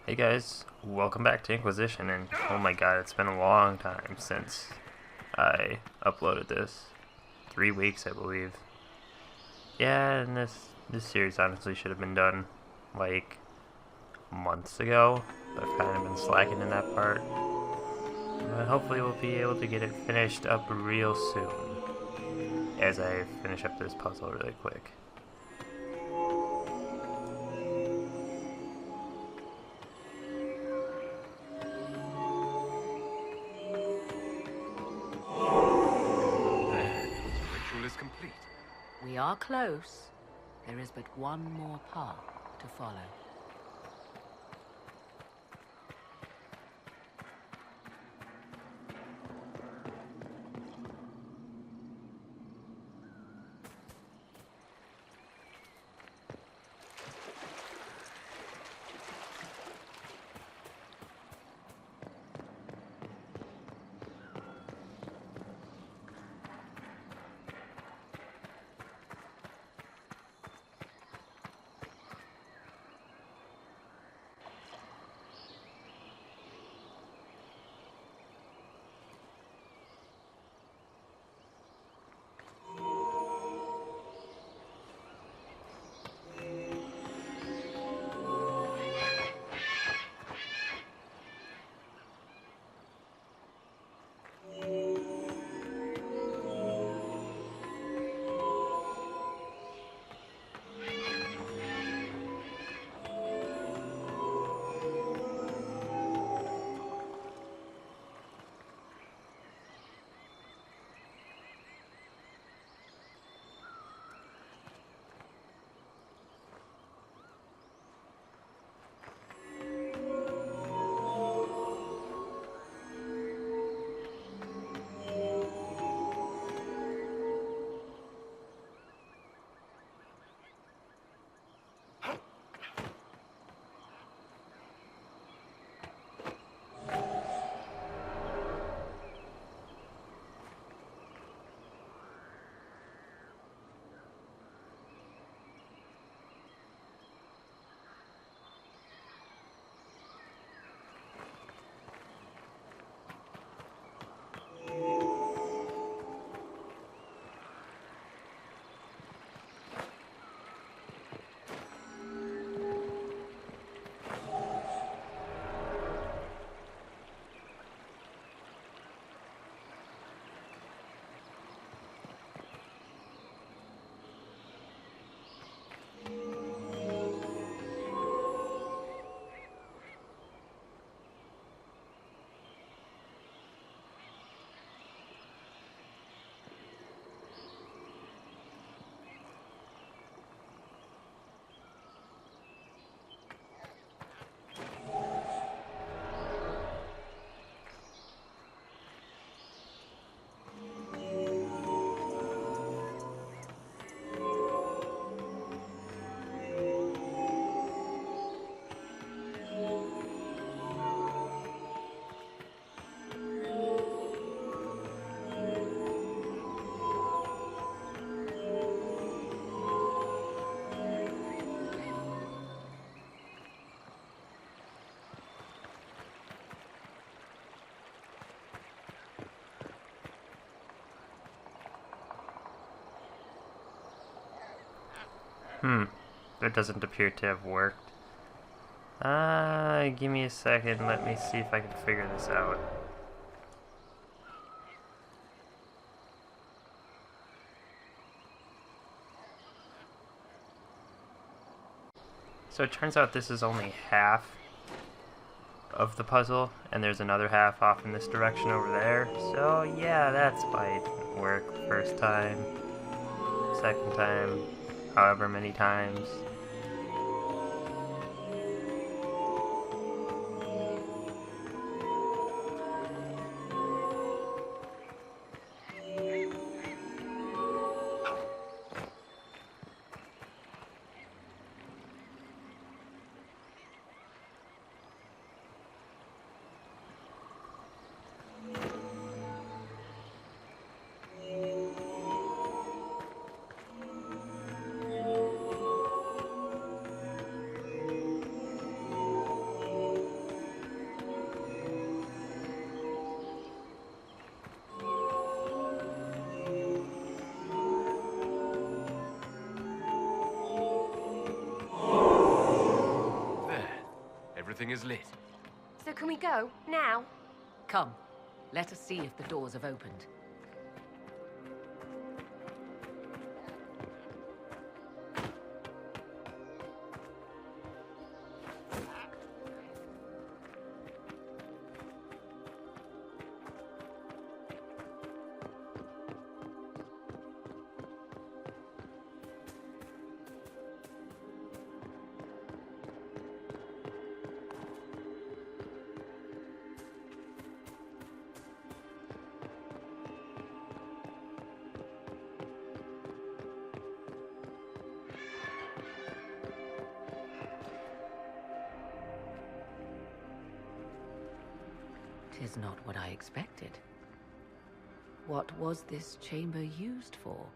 Hey guys, welcome back to Inquisition, and oh my god, it's been a long time since I uploaded this. 3 weeks, I believe. Yeah, and this series honestly should have been done, like, months ago. I've kind of been slacking in that part. But hopefully we'll be able to get it finished up real soon, as I finish up this puzzle really quick. Complete. We are close. There is but one more path to follow. That doesn't appear to have worked. Give me a second, let me see if I can figure this out. So it turns out this is only half of the puzzle, and there's another half off in this direction over there. So yeah, that's why it didn't work first time, second time, however many times. Everything is lit. So can we go? Now? Come, let us see if the doors have opened. Tis not what I expected. What was this chamber used for?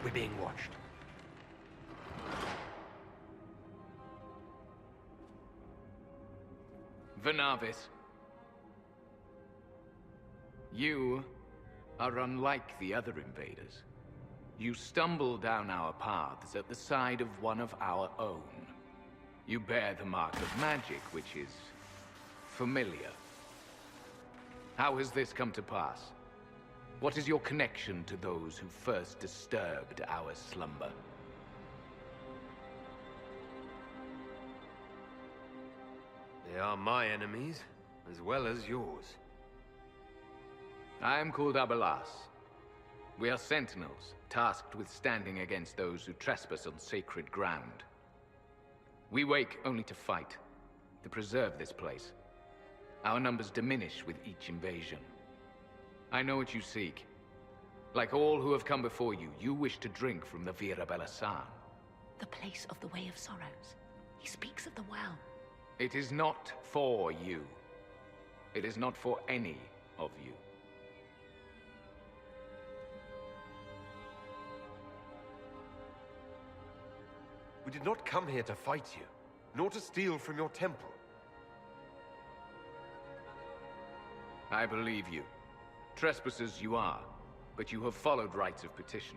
We're being watched. Vernavis. You are unlike the other invaders. You stumble down our paths at the side of one of our own. You bear the mark of magic, which is familiar. How has this come to pass? What is your connection to those who first disturbed our slumber? They are my enemies, as well as yours. I am called Abelas. We are sentinels, tasked with standing against those who trespass on sacred ground. We wake only to fight, to preserve this place. Our numbers diminish with each invasion. I know what you seek. Like all who have come before you, you wish to drink from the Vira Belasan. The place of the Way of Sorrows. He speaks of the well. It is not for you. It is not for any of you. We did not come here to fight you, nor to steal from your temple. I believe you. Trespassers you are, but you have followed rites of petition.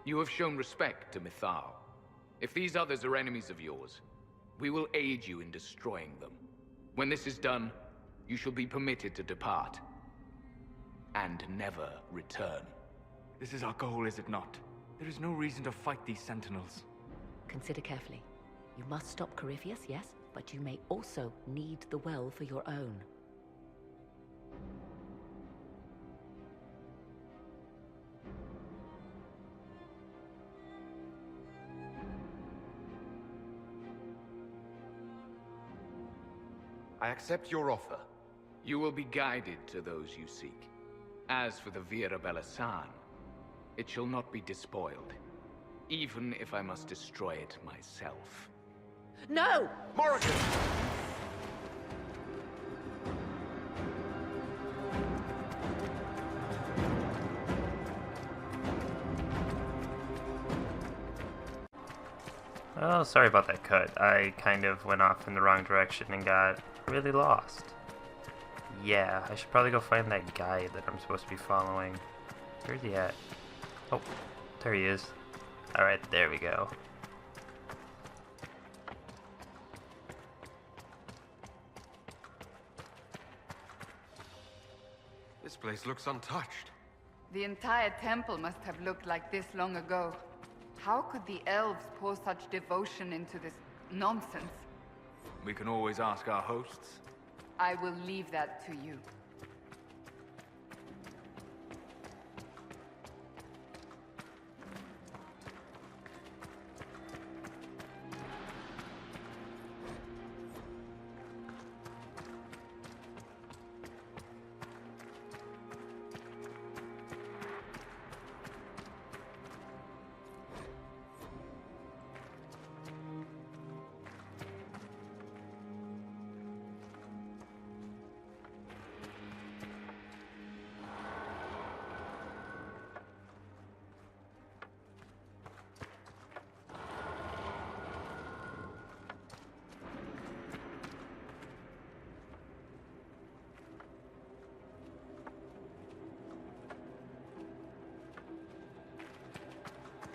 You have shown respect to Mythal. If these others are enemies of yours, we will aid you in destroying them. When this is done, you shall be permitted to depart. And never return. This is our goal, is it not? There is no reason to fight these sentinels. Consider carefully. You must stop Corypheus, yes, but you may also need the well for your own. I accept your offer. You will be guided to those you seek. As for the Vira Belasan, it shall not be despoiled, even if I must destroy it myself. No! Morrigan! Oh, sorry about that cut. I kind of went off in the wrong direction and got really lost. Yeah, I should probably go find that guy that I'm supposed to be following. Where's he at? Oh, there he is. Alright, there we go. This place looks untouched. The entire temple must have looked like this long ago. How could the elves pour such devotion into this nonsense? We can always ask our hosts. I will leave that to you.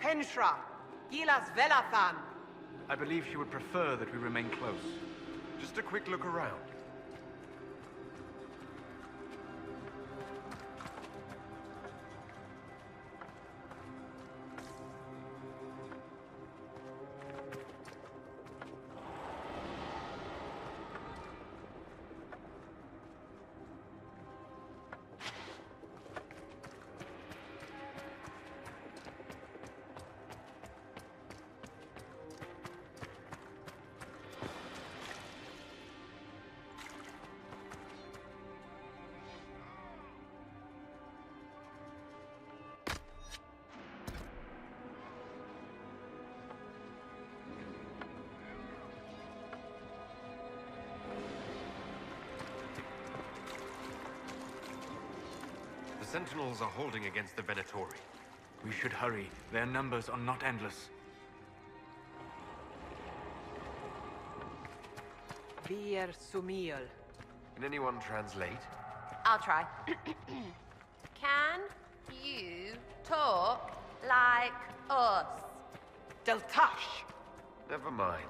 Penshra, Gilas Velathan. I believe she would prefer that we remain close. Just a quick look around. The Sentinels are holding against the Venatori. We should hurry. Their numbers are not endless. Bir Sumiel. Can anyone translate? I'll try. Can you talk like us? Deltash. Never mind.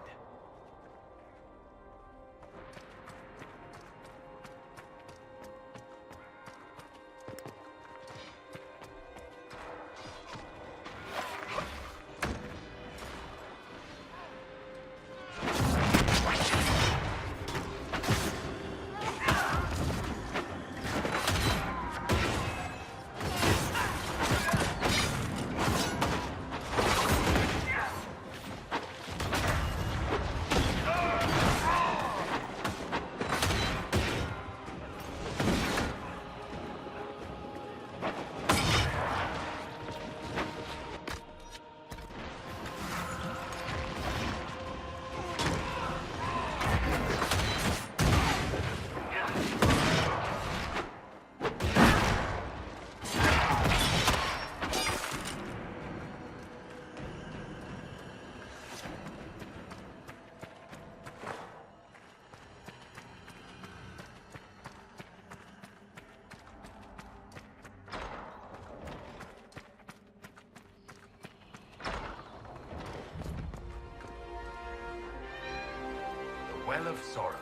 Well of Sorrows.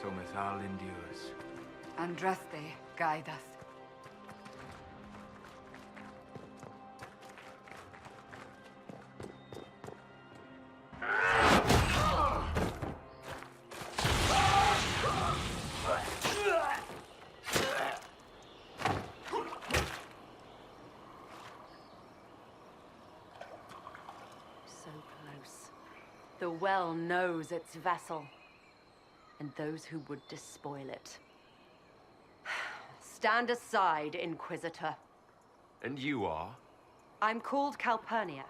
So Mithal endures. Andraste, guide us. So close. The well knows its vessel, and those who would despoil it. Stand aside, Inquisitor. And you are? I'm called Calpurnia.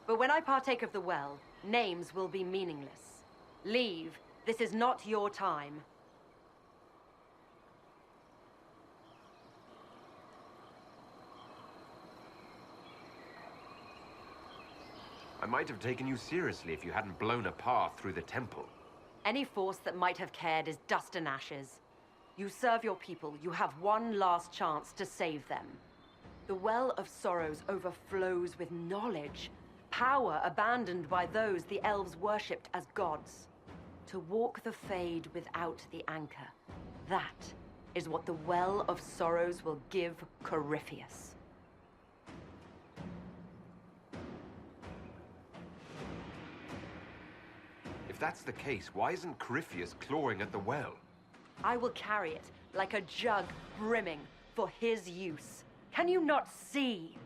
But when I partake of the well, names will be meaningless. Leave. This is not your time. I might have taken you seriously if you hadn't blown a path through the temple. Any force that might have cared is dust and ashes. You serve your people. You have one last chance to save them. The Well of Sorrows overflows with knowledge, power abandoned by those the elves worshipped as gods. To walk the Fade without the anchor. That is what the Well of Sorrows will give Corypheus. If that's the case, why isn't Corypheus clawing at the well? I will carry it like a jug brimming for his use. Can you not see?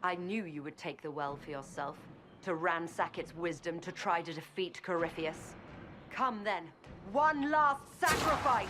I knew you would take the well for yourself, to ransack its wisdom to try to defeat Corypheus. Come then, one last sacrifice!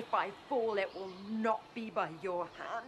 If I fall, it will not be by your hand.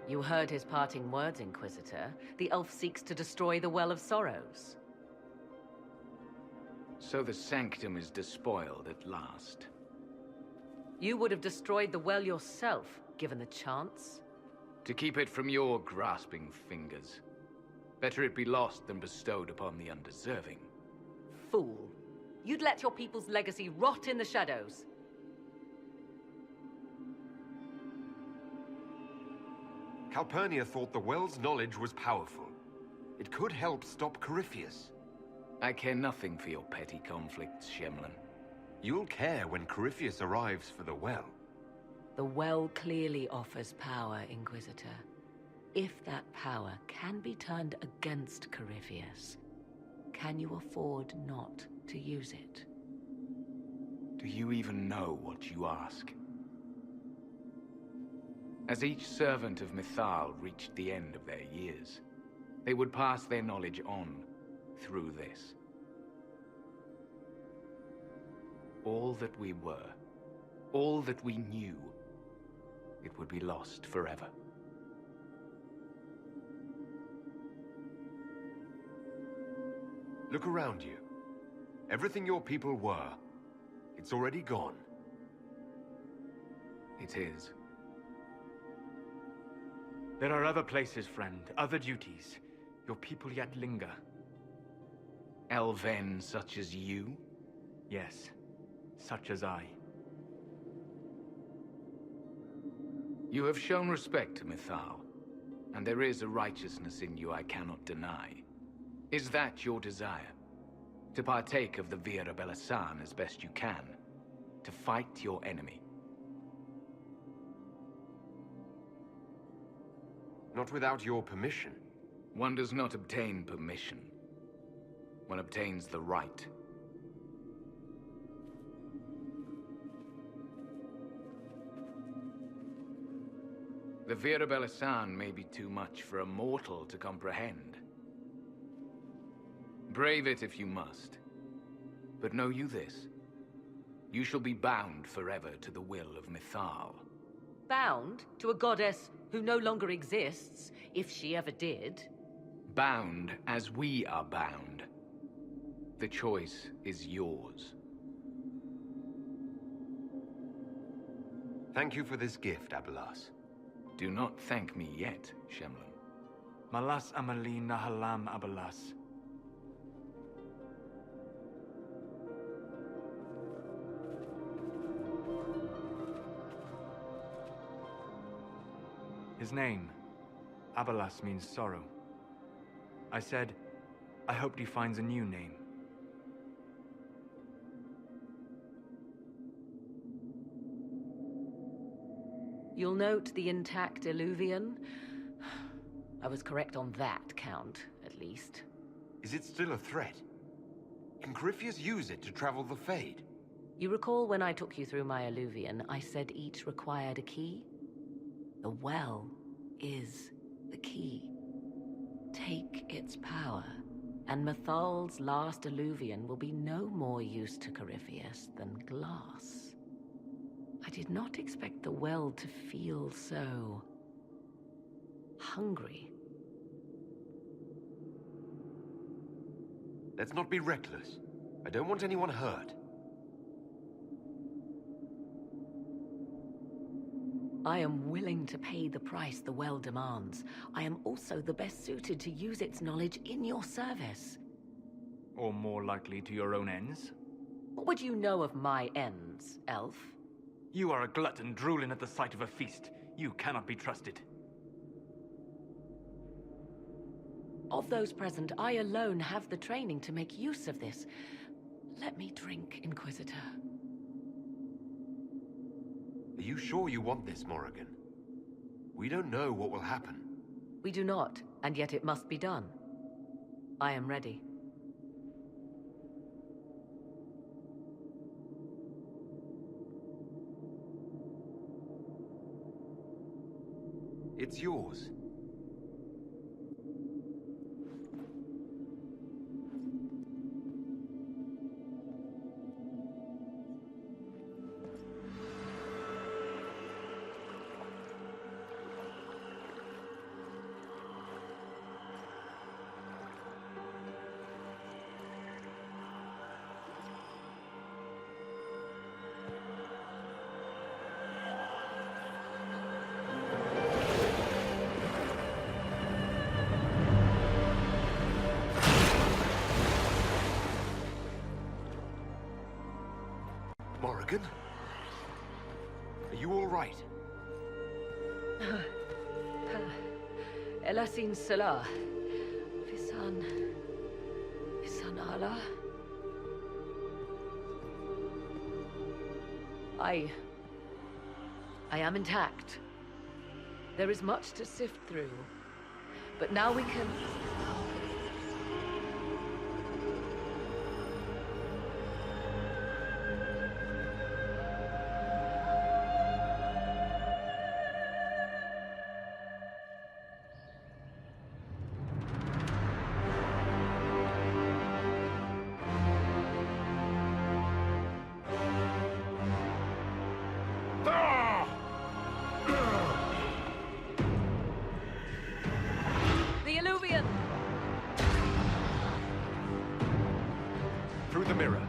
You heard his parting words, Inquisitor. The elf seeks to destroy the Well of Sorrows. So the sanctum is despoiled at last. You would have destroyed the well yourself, given the chance. To keep it from your grasping fingers. Better it be lost than bestowed upon the undeserving. Fool. You'd let your people's legacy rot in the shadows. Calpurnia thought the well's knowledge was powerful. It could help stop Corypheus. I care nothing for your petty conflicts, Shemlin. You'll care when Corypheus arrives for the well. The well clearly offers power, Inquisitor. If that power can be turned against Corypheus, can you afford not to use it? Do you even know what you ask? As each servant of Mythal reached the end of their years, they would pass their knowledge on through this. All that we were, all that we knew, it would be lost forever. Look around you. Everything your people were, it's already gone. It is. There are other places, friend, other duties. Your people yet linger. Elven such as you? Yes, such as I. You have shown respect to Mythal, and there is a righteousness in you I cannot deny. Is that your desire? To partake of the Vira Belasan as best you can? To fight your enemy? Not without your permission. One does not obtain permission. One obtains the right. The Vira Belasan may be too much for a mortal to comprehend. Brave it if you must. But know you this. You shall be bound forever to the will of Mythal. Bound to a goddess who no longer exists, if she ever did. Bound as we are bound. The choice is yours. Thank you for this gift, Abelas. Do not thank me yet, Shemlin. Malas Amali Nahalam Abalas. His name, Abalas, means sorrow. I said, I hoped he finds a new name. You'll note the intact Illuvian. I was correct on that count, at least. Is it still a threat? Can Corypheus use it to travel the Fade? You recall when I took you through my Illuvian, I said each required a key? The well is the key. Take its power, and Mythal's last Illuvian will be no more use to Corypheus than glass. I did not expect the well to feel so hungry. Let's not be reckless. I don't want anyone hurt. I am willing to pay the price the well demands. I am also the best suited to use its knowledge in your service. Or more likely to your own ends? What would you know of my ends, elf? You are a glutton drooling at the sight of a feast. You cannot be trusted. Of those present, I alone have the training to make use of this. Let me drink, Inquisitor. Are you sure you want this, Morrigan? We don't know what will happen. We do not, and yet it must be done. I am ready. It's yours. Morrigan? Are you all right? Elasin Salah. Visanala. I am intact. There is much to sift through, but now we can... Through the mirror.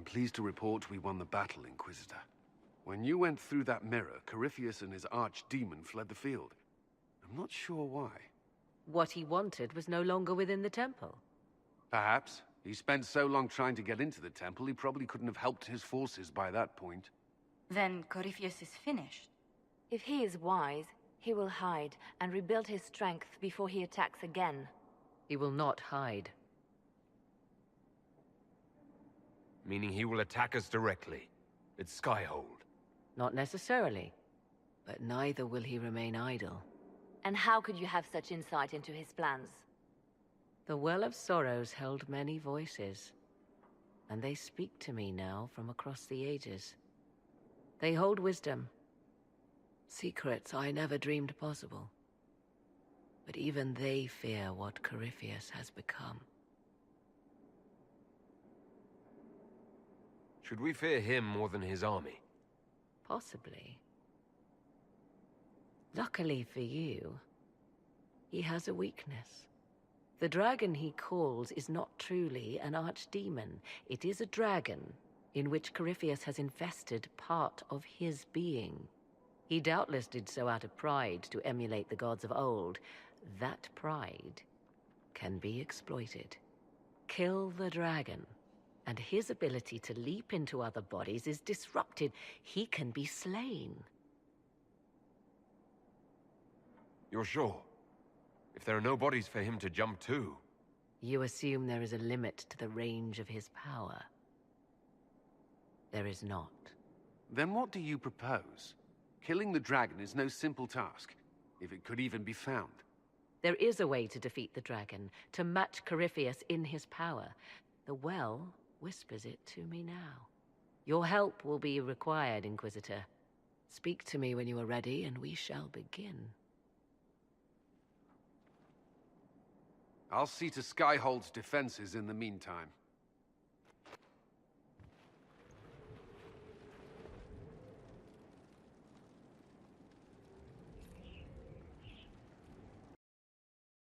Pleased to report we won the battle, Inquisitor. When you went through that mirror, Corypheus and his archdemon fled the field. I'm not sure why. What he wanted was no longer within the temple. Perhaps. He spent so long trying to get into the temple, he probably couldn't have helped his forces by that point. Then Corypheus is finished. If he is wise, he will hide and rebuild his strength before he attacks again. He will not hide. Meaning he will attack us directly. At Skyhold. Not necessarily. But neither will he remain idle. And how could you have such insight into his plans? The Well of Sorrows held many voices. And they speak to me now from across the ages. They hold wisdom. Secrets I never dreamed possible. But even they fear what Corypheus has become. Should we fear him more than his army? Possibly. Luckily for you, he has a weakness. The dragon he calls is not truly an archdemon. It is a dragon in which Corypheus has invested part of his being. He doubtless did so out of pride to emulate the gods of old. That pride can be exploited. Kill the dragon, and his ability to leap into other bodies is disrupted. He can be slain. You're sure? If there are no bodies for him to jump to... You assume there is a limit to the range of his power. There is not. Then what do you propose? Killing the dragon is no simple task, if it could even be found. There is a way to defeat the dragon, to match Corypheus in his power. The well whispers it to me now. Your help will be required, Inquisitor. Speak to me when you are ready, and we shall begin. I'll see to Skyhold's defenses in the meantime.